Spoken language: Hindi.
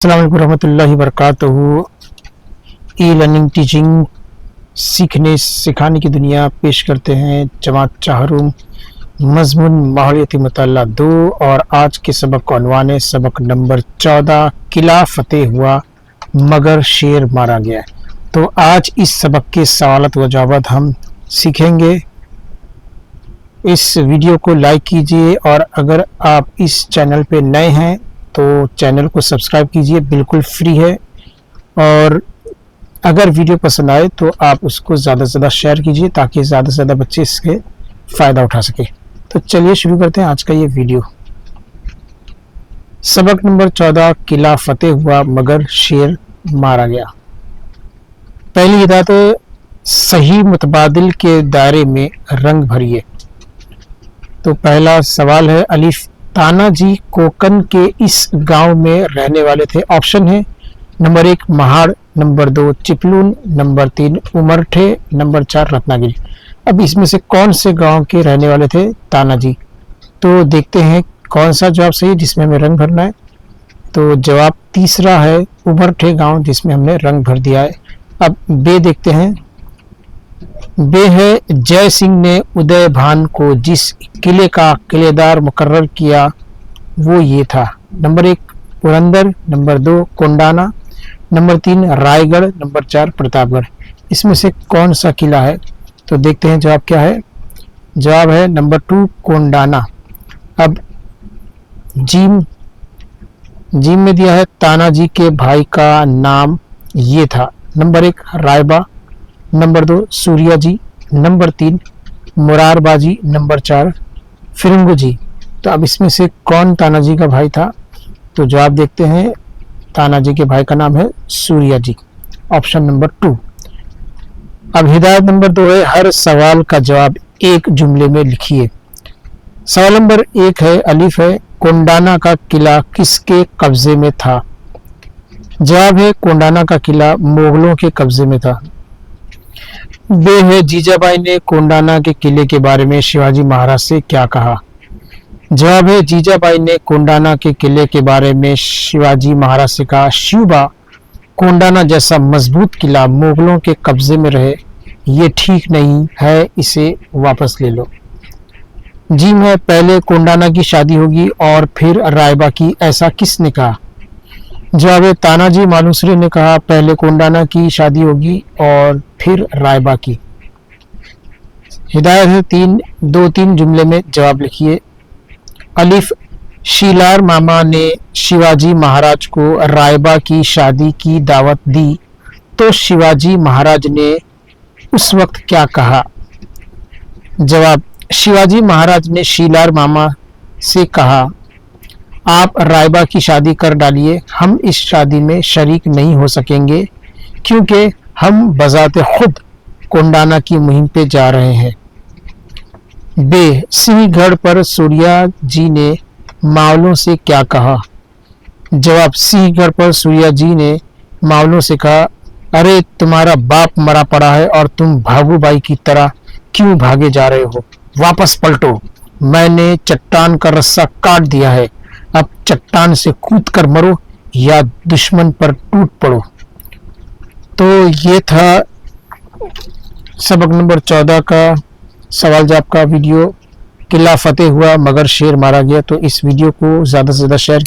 अस्सलाम वालेकुम रहमतुल्लाहि वबरकातुहू। ई लर्निंग टीचिंग सीखने सिखाने की दुनिया पेश करते हैं जमात चाहरुम मजमून माहौलियाती मुताला 2 और आज के सबक का उन्वान है सबक नंबर 14 किला फतेह हुआ मगर शेर मारा गया। तो आज इस सबक के सवालत व जवाब हम सीखेंगे। इस वीडियो को लाइक कीजिए और अगर आप इस चैनल पे नए हैं तो चैनल को सब्सक्राइब कीजिए, बिल्कुल फ्री है। और अगर वीडियो पसंद आए तो आप उसको ज़्यादा से ज़्यादा शेयर कीजिए ताकि ज़्यादा से ज़्यादा बच्चे इसके फ़ायदा उठा सके। तो चलिए शुरू करते हैं आज का ये वीडियो। सबक नंबर 14 किला फतेह हुआ मगर शेर मारा गया। पहली हिदायत है सही मुतबादिल के दायरे में रंग भरिए। तो पहला सवाल है अलिफ तानाजी कोकन के इस गांव में रहने वाले थे। ऑप्शन है number 1 Mahad, number 2 Chiplun, number 3 Umarthe, number 4 Ratnagiri. अब इसमें से कौन से गांव के रहने वाले थे तानाजी? तो देखते हैं कौन सा जवाब सही है जिसमें हमें रंग भरना है। तो जवाब तीसरा है उमरठे गांव, जिसमें हमने रंग भर दिया है। अब बे देखते हैं। बे है जय सिंह ने उदय भान को जिस किले का किलेदार मुकर्रर किया वो ये था। Number 1 Purandar, number 2 Kondana, number 3 Raigarh, number 4 Pratapgarh. इसमें से कौन सा किला है? तो देखते हैं जवाब क्या है। जवाब है नंबर 2 कोंडाना। अब जीम में दिया है तानाजी के भाई का नाम ये था। Number 1 Raiba, number 2 Suryaji, number 3 Murarbaji, number 4 Firangoji. तो अब इसमें से कौन तानाजी का भाई था? तो जवाब देखते हैं। तानाजी के भाई का नाम है सूर्याजी, ऑप्शन नंबर 2। अब हिदायत नंबर 2 है हर सवाल का जवाब एक जुमले में लिखिए। सवाल नंबर 1 है अलिफ है कोंडाना का किला किसके कब्जे में था? जवाब है कोंडाना का किला मुगलों के कब्जे में था। बे है जीजाबाई ने कोंडाना के किले के बारे में शिवाजी महाराज से क्या कहा? जवाब है जीजाबाई ने कोंडाना के किले के बारे में शिवाजी महाराज से कहा शिवबा कोंडाना जैसा मजबूत किला मुगलों के कब्जे में रहे ये ठीक नहीं है, इसे वापस ले लो। जी में पहले कोंडाना की शादी होगी और फिर रायबा की, ऐसा किसने कहा? जवाब है तानाजी मालूसरे ने कहा पहले कोंडाना की शादी होगी और फिर रायबा की। हिदायत है 2-3 जुमले में जवाब लिखिए। अलिफ शीलार मामा ने शिवाजी महाराज को रायबा की शादी की दावत दी तो शिवाजी महाराज ने उस वक्त क्या कहा? जवाब शिवाजी महाराज ने शीलार मामा से कहा आप रायबा की शादी कर डालिए, हम इस शादी में शरीक नहीं हो सकेंगे क्योंकि हम बजाते खुद कोंडाना की मुहिम पे जा रहे हैं। बे सिंहगढ़ पर सूर्या जी ने मावलों से क्या कहा? जवाब सिंहगढ़ पर सूर्या जी ने मावलों से कहा अरे तुम्हारा बाप मरा पड़ा है और तुम भागूबाई की तरह क्यों भागे जा रहे हो, वापस पलटो, मैंने चट्टान का रस्सा काट दिया है, अब चट्टान से कूद कर मरो या दुश्मन पर टूट पड़ो। तो ये था सबक नंबर 14 का सवाल जवाब का वीडियो। किला फतेह हुआ मगर शेर मारा गया। तो इस वीडियो को ज़्यादा से ज़्यादा शेयर